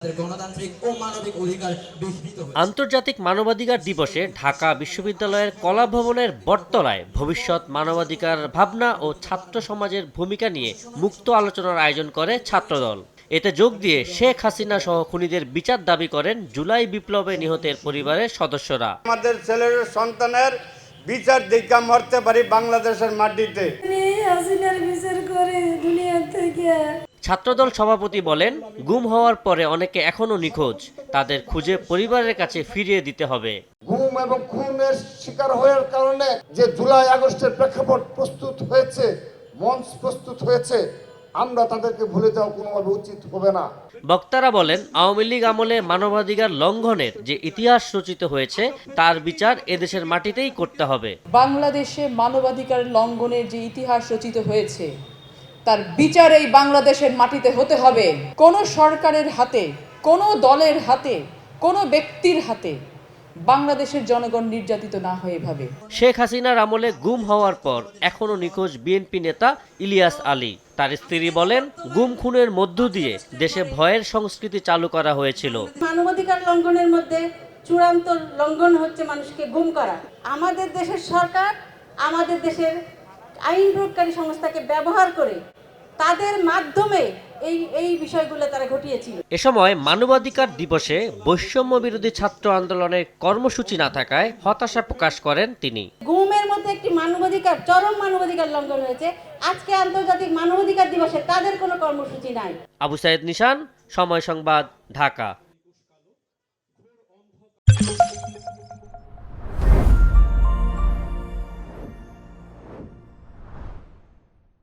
গণতান্ত্রিক ও মানবিক অধিকার বিঘ্নিত হচ্ছে। আন্তর্জাতিক মানবাধিকার দিবসে ঢাকা বিশ্ববিদ্যালয়ের কলা ভবনের বটতলায় ভবিষ্যৎ মানবাধিকার ভাবনা ও ছাত্র সমাজের ভূমিকা নিয়ে মুক্ত আলোচনার আয়োজন করে ছাত্রদল। এতে যোগ দিয়ে শেখ হাসিনা সহ খুনিদের বিচার দাবি করেন জুলাই বিপ্লবে নিহতের পরিবারের সদস্যরা। আমাদের ছেলের সন্তানের বিচার দেখা মরতে পারি বাংলাদেশের মাটিতে। ছাত্রদল সভাপতি বলেন, গুম হওয়ার পরে অনেকে এখনো নিখোঁজ, তাদের খুঁজে পরিবারের কাছে ফিরিয়ে দিতে হবে। গুম এবং খুনের শিকার হওয়ার কারণে যে জুলাই আগস্টের প্রেক্ষাপট প্রস্তুত হয়েছে, মঞ্চ প্রস্তুত হয়েছে, আমরা তাদেরকে ভুলে যাওয়া কোনোভাবে উচিত হবে না। বক্তারা বলেন, আওয়ামী লীগ আমলে মানবাধিকার লঙ্ঘনের যে ইতিহাস রচিত হয়েছে তার বিচার এদেশের মাটিতেই করতে হবে। বাংলাদেশে মানবাধিকার লঙ্ঘনের যে ইতিহাস রচিত হয়েছে তার বিচার এই বাংলাদেশের মাটিতে হতে হবে। কোনো সরকারের হাতে, কোনো দলের হাতে, কোনো ব্যক্তির হাতে বাংলাদেশের জনগণ নির্যাতিত না হয় এভাবে। শেখ হাসিনার আমলে গুম হওয়ার পর এখনো নিখোঁজ বিএনপি নেতা ইলিয়াস আলী। তার স্ত্রী বলেন, গুম খুনের মধ্য দিয়ে দেশে ভয়ের সংস্কৃতি চালু করা হয়েছিল। মানবাধিকার লঙ্ঘনের মধ্যে চূড়ান্ত লঙ্ঘন হচ্ছে মানুষকে গুম করা। আমাদের দেশের সরকার আমাদের দেশের আইন প্রয়োগকারী সংস্থাকে ব্যবহার করে তাদের মাধ্যমে এই বিষয়গুলো তারা ঘটিয়েছিল। এ সময় মানবাধিকার দিবসে বৈষম্য বিরোধী ছাত্র আন্দোলনের কর্মসূচি না থাকায় হতাশা প্রকাশ করেন তিনি। গুমের মধ্যে একটি মানবাধিকার, চরম মানবাধিকার লঙ্ঘন হয়েছে। আজকে আন্তর্জাতিক মানবাধিকার দিবসে তাদের কোনো কর্মসূচি নাই। আবু সাইদ নিশান, সময় সংবাদ, ঢাকা।